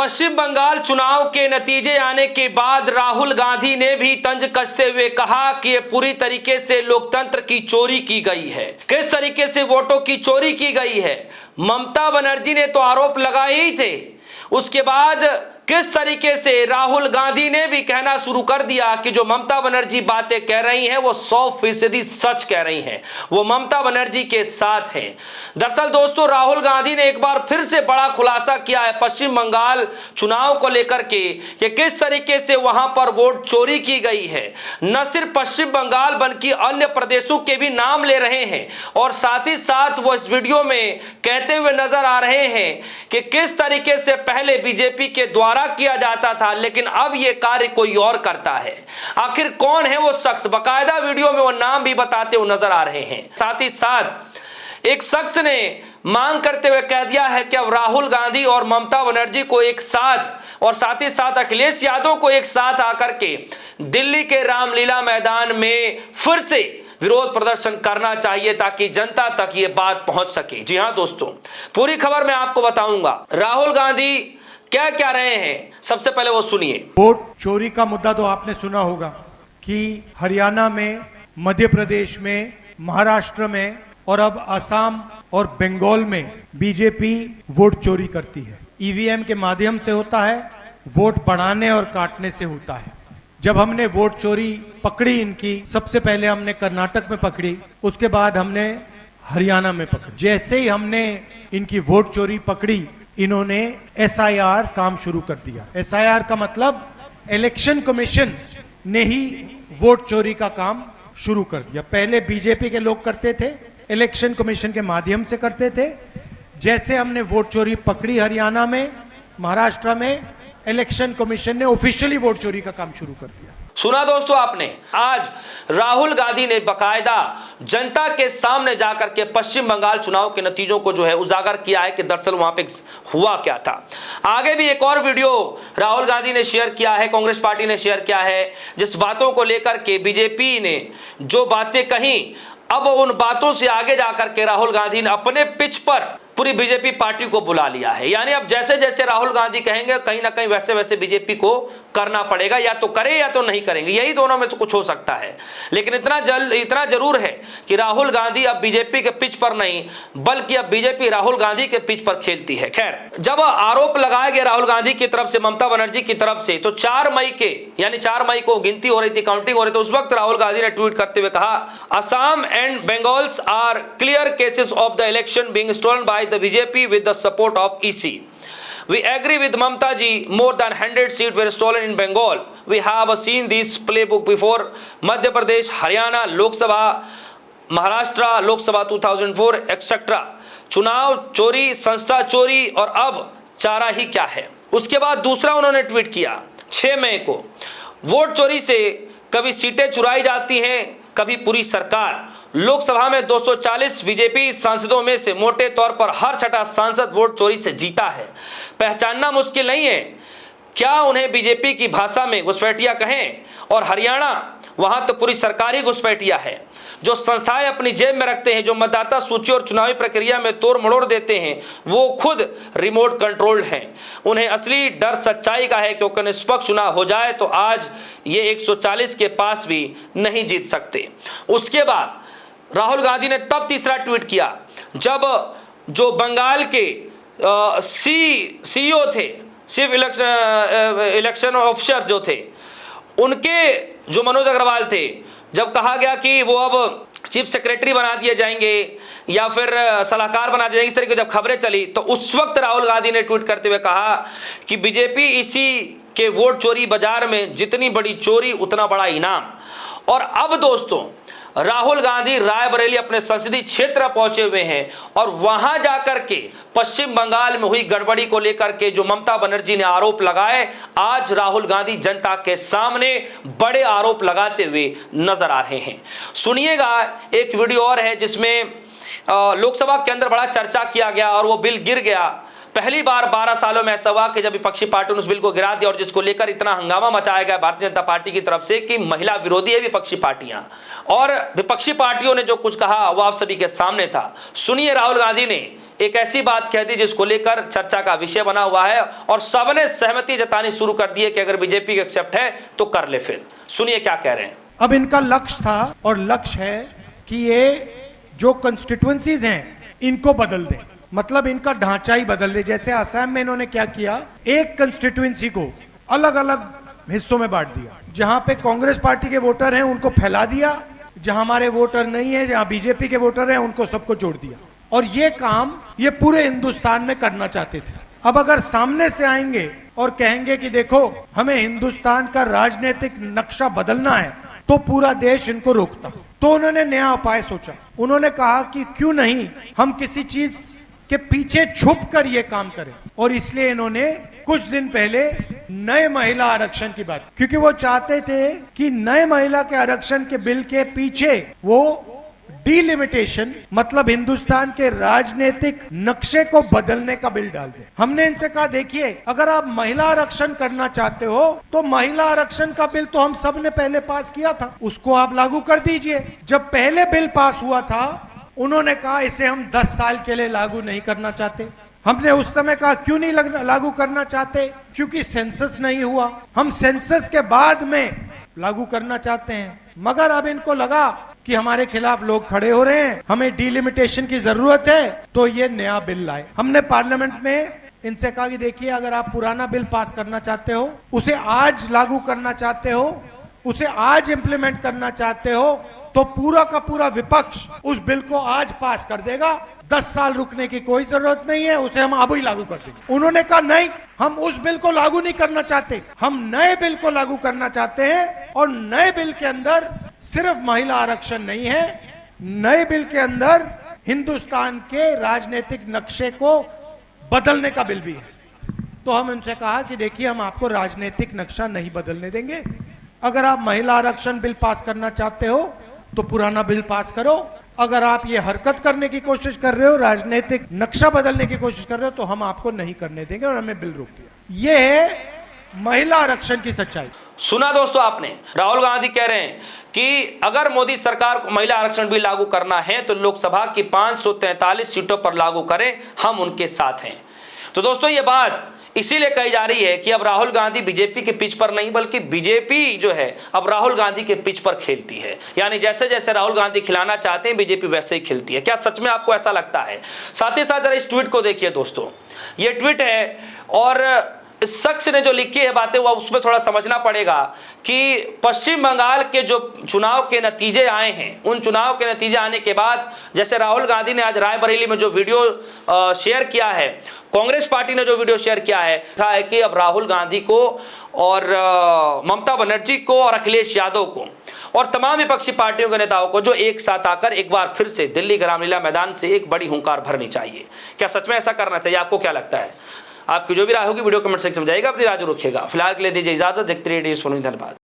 पश्चिम बंगाल चुनाव के नतीजे आने के बाद राहुल गांधी ने भी तंज कसते हुए कहा कि ये पूरी तरीके से लोकतंत्र की चोरी की गई है। किस तरीके से वोटों की चोरी की गई है, ममता बनर्जी ने तो आरोप लगाए ही थे। उसके बाद किस तरीके से राहुल गांधी ने भी कहना शुरू कर दिया कि जो ममता बनर्जी बातें कह रही हैं वो 100% सच कह रही हैं, वो ममता बनर्जी के साथ हैं। दरअसल दोस्तों, राहुल गांधी ने एक बार फिर से बड़ा खुलासा किया है पश्चिम बंगाल चुनाव को लेकर के कि किस तरीके से वहां पर वोट चोरी की गई है। न सिर्फ पश्चिम बंगाल बल्कि अन्य प्रदेशों के भी नाम ले रहे हैं और साथ ही साथ वो इस वीडियो में कहते हुए नजर आ रहे हैं कि किस तरीके से पहले बीजेपी के द्वारा किया जाता था लेकिन अब यह कार्य कोई और करता है। आखिर कौन है वो शख्स, बकायदा वीडियो में वो नाम भी बताते हुए नजर आ रहे हैं। साथ ही साथ एक शख्स ने मांग करते हुए कह दिया है कि अब राहुल गांधी और ममता बनर्जी को एक साथ और साथ ही साथ अखिलेश यादव को एक साथ आकर के दिल्ली के रामलीला मैदान में फिर से विरोध प्रदर्शन करना चाहिए ताकि जनता तक ये बात पहुंच सके। जी हां दोस्तों, पूरी खबर मैं आपको बताऊंगा। राहुल गांधी क्या कह रहे हैं, सबसे पहले वो सुनिए। वोट चोरी का मुद्दा तो आपने सुना होगा कि हरियाणा में, मध्य प्रदेश में, महाराष्ट्र में और अब असम और बंगाल में बीजेपी वोट चोरी करती है। ईवीएम के माध्यम से होता है, वोट बढ़ाने और काटने से होता है। जब हमने वोट चोरी पकड़ी इनकी, सबसे पहले हमने कर्नाटक में पकड़ी, उसके बाद हमने हरियाणा में पकड़ी। जैसे ही हमने इनकी वोट चोरी पकड़ी, इन्होंने एसआईआर काम शुरू कर दिया। एसआईआर का मतलब इलेक्शन कमीशन ने ही वोट चोरी का काम शुरू कर दिया। पहले बीजेपी के लोग करते थे, इलेक्शन कमीशन के माध्यम से करते थे। जैसे हमने वोट चोरी पकड़ी हरियाणा में, महाराष्ट्र में, इलेक्शन कमीशन ने ऑफिशियली वोट चोरी का काम शुरू कर दिया। सुना दोस्तों आपने, आज राहुल गांधी ने बकायदा जनता के सामने जाकर के पश्चिम बंगाल चुनाव के नतीजों को जो है उजागर किया है कि दरअसल वहां पे हुआ क्या था। आगे भी एक और वीडियो राहुल गांधी ने शेयर किया है, कांग्रेस पार्टी ने शेयर किया है, जिस बातों को लेकर के बीजेपी ने जो बातें कही, अब उन बातों से आगे जाकर के राहुल गांधी ने अपने पिच पर पूरी बीजेपी पार्टी को बुला लिया है। यानी अब जैसे जैसे राहुल गांधी कहेंगे कहीं ना कहीं वैसे वैसे बीजेपी को करना पड़ेगा, या तो करे या तो नहीं करेंगे, यही दोनों में से कुछ हो सकता है। लेकिन इतना जरूर है कि राहुल गांधी अब बीजेपी के पिच पर नहीं बल्कि अब बीजेपी राहुल गांधी के पिच पर खेलती है। खैर, जब आरोप लगाया गया राहुल गांधी की तरफ से, ममता बनर्जी की तरफ से, तो 4 मई के यानी 4 मई को गिनती हो रही थी, काउंटिंग हो रही थी, उस वक्त राहुल गांधी ने ट्वीट करते हुए कहा, Assam and Bengal's are clear cases of the election being stolen by the BJP with the support of EC. We agree with Mamta ji, more than 100 seats were stolen in Bengal. We have seen this playbook before. Madhya Pradesh, Haryana, Lok Sabha, Maharashtra, Lok Sabha 2004, etc. चुनाव चोरी, संस्था चोरी और अब चारा ही क्या है। उसके बाद दूसरा उन्होंने ट्वीट किया 6 मई को, वोट चोरी से कभी सीटें चुराई जाती हैं, कभी पूरी सरकार। लोकसभा में 240 बीजेपी सांसदों में से मोटे तौर पर हर छठा सांसद वोट चोरी से जीता है। पहचानना मुश्किल नहीं है, क्या उन्हें बीजेपी की भाषा में घुसपैठिया कहें, और हरियाणा वहां तो पूरी सरकारी घुसपैठिया है। जो संस्थाएं अपनी जेब में रखते हैं, जो मतदाता सूची और चुनावी प्रक्रिया में तोड़ मड़ोड़ देते हैं, वो खुद रिमोट कंट्रोल्ड हैं। उन्हें असली डर सच्चाई का है, क्योंकि निष्पक्ष चुनाव हो जाए तो आज ये 140 के पास भी नहीं जीत सकते। उसके बाद राहुल गांधी ने तब तीसरा ट्वीट किया जब जो बंगाल के सीईओ थे, चीफ इलेक्शन ऑफिसर जो थे, उनके जो मनोज अग्रवाल थे, जब कहा गया कि वो अब चीफ सेक्रेटरी बना दिए जाएंगे या फिर सलाहकार बना दिए जाएंगे, इस तरीके जब खबरें चली, तो उस वक्त राहुल गांधी ने ट्वीट करते हुए कहा कि बीजेपी इसी के वोट चोरी बाजार में जितनी बड़ी चोरी उतना बड़ा इनाम। और अब दोस्तों राहुल गांधी रायबरेली अपने संसदीय क्षेत्र पहुंचे हुए हैं और वहां जाकर के पश्चिम बंगाल में हुई गड़बड़ी को लेकर के जो ममता बनर्जी ने आरोप लगाए, आज राहुल गांधी जनता के सामने बड़े आरोप लगाते हुए नजर आ रहे हैं। सुनिएगा, एक वीडियो और है जिसमें लोकसभा के अंदर बड़ा चर्चा किया गया और वो बिल गिर गया। पहली बार 12 सालों में ऐसा हुआ कि जब विपक्षी पार्टियों ने उस बिल को गिरा दिया और जिसको लेकर इतना हंगामा मचाया गया भारतीय जनता पार्टी की तरफ से कि महिला विरोधी है विपक्षी पार्टियां, और विपक्षी पार्टियों ने जो कुछ कहा वो आप सभी के सामने था। सुनिए राहुल गांधी ने एक ऐसी बात कह दी जिसको लेकर चर्चा का विषय बना हुआ है और सबने सहमति जतानी शुरू कर दी है कि अगर बीजेपी का एक्सेप्ट है तो कर ले। फिर सुनिए क्या कह रहे हैं। अब इनका लक्ष्य था और लक्ष्य है कि ये जो कंस्टिट्यूएंसीज हैं इनको बदल दें, मतलब इनका ढांचा ही बदल दे। जैसे असम में इन्होंने क्या किया, एक कंस्टिट्यूएंसी को अलग अलग हिस्सों में बांट दिया। जहां पे कांग्रेस पार्टी के वोटर हैं उनको फैला दिया, जहां हमारे वोटर नहीं है, जहां बीजेपी के वोटर हैं उनको सबको जोड़ दिया। और ये काम ये पूरे हिंदुस्तान में करना चाहते थे। अब अगर सामने से आएंगे और कहेंगे कि देखो हमें हिंदुस्तान का राजनीतिक नक्शा बदलना है, तो पूरा देश इनको रोकता। तो उन्होंने नया उपाय सोचा। उन्होंने कहा कि क्यों नहीं हम किसी चीज के पीछे छुप कर ये काम करें, और इसलिए इन्होंने कुछ दिन पहले नए महिला आरक्षण की बात, क्योंकि वो चाहते थे कि नए महिला के आरक्षण के बिल के पीछे वो डिलिमिटेशन, मतलब हिंदुस्तान के राजनीतिक नक्शे को बदलने का बिल डाल दे। हमने इनसे कहा देखिए, अगर आप महिला आरक्षण करना चाहते हो तो महिला आरक्षण का बिल तो हम सब ने पहले पास किया था, उसको आप लागू कर दीजिए। जब पहले बिल पास हुआ था उन्होंने कहा इसे हम 10 साल के लिए लागू नहीं करना चाहते। हमने उस समय कहा क्यों नहीं लागू करना चाहते, क्योंकि सेंसस नहीं हुआ, हम सेंसस के बाद में लागू करना चाहते हैं। मगर अब इनको लगा कि हमारे खिलाफ लोग खड़े हो रहे हैं, हमें डिलिमिटेशन की जरूरत है, तो ये नया बिल लाए। हमने पार्लियामेंट में इनसे कहा कि देखिए अगर आप पुराना बिल पास करना चाहते हो, उसे आज लागू करना चाहते हो, उसे आज इंप्लीमेंट करना चाहते हो, तो पूरा का पूरा विपक्ष उस बिल को आज पास कर देगा। 10 साल रुकने की कोई जरूरत नहीं है, उसे हम अब ही लागू कर देंगे। उन्होंने कहा नहीं, हम उस बिल को लागू नहीं करना चाहते, हम नए बिल को लागू करना चाहते हैं। और नए बिल के अंदर सिर्फ महिला आरक्षण नहीं है, नए बिल के अंदर हिंदुस्तान के राजनीतिक नक्शे को बदलने का बिल भी है। तो हम उनसे कहा कि देखिए हम आपको राजनीतिक नक्शा नहीं बदलने देंगे। अगर आप महिला आरक्षण बिल पास करना चाहते हो तो पुराना बिल पास करो, अगर आप ये हरकत करने की कोशिश कर रहे हो, राजनीतिक नक्शा बदलने की कोशिश कर रहे हो, तो हम आपको नहीं करने देंगे, और हमें बिल रोक दिया। ये है महिला आरक्षण की सच्चाई। सुना दोस्तों आपने, राहुल गांधी कह रहे हैं कि अगर मोदी सरकार को महिला आरक्षण भी लागू करना है तो लोकसभा की 543 सीटों पर लागू करें, हम उनके साथ हैं। तो दोस्तों ये बात इसीलिए कही जा रही है कि अब राहुल गांधी बीजेपी के पिच पर नहीं, बल्कि बीजेपी जो है अब राहुल गांधी के पिच पर खेलती है। यानी जैसे जैसे राहुल गांधी खिलाना चाहते हैं बीजेपी वैसे ही खिलती है। क्या सच में आपको ऐसा लगता है? साथ ही साथ जरा इस ट्वीट को देखिए दोस्तों, ये ट्वीट है और इस शख्स ने जो लिखी है बातें वो उसमें थोड़ा समझना पड़ेगा कि पश्चिम बंगाल के जो चुनाव के नतीजे आए हैं, उन चुनाव के नतीजे आने के बाद जैसे राहुल गांधी ने आज रायबरेली में जो वीडियो शेयर किया है, कांग्रेस पार्टी ने जो वीडियो शेयर किया है, कहा है कि अब राहुल गांधी को और ममता बनर्जी को और अखिलेश यादव को और तमाम विपक्षी पार्टियों के नेताओं को जो एक साथ आकर एक बार फिर से दिल्ली के रामलीला मैदान से एक बड़ी हुंकार भरनी चाहिए। क्या सच में ऐसा करना चाहिए? आपको क्या लगता है? आपकी जो भी राय होगी वीडियो कमेंट सेक्शन में जाइएगा, अपनी राय रखिएगा। फिलहाल के लिए दीजिए इजाजत, देखते रहिए। धन्यवाद।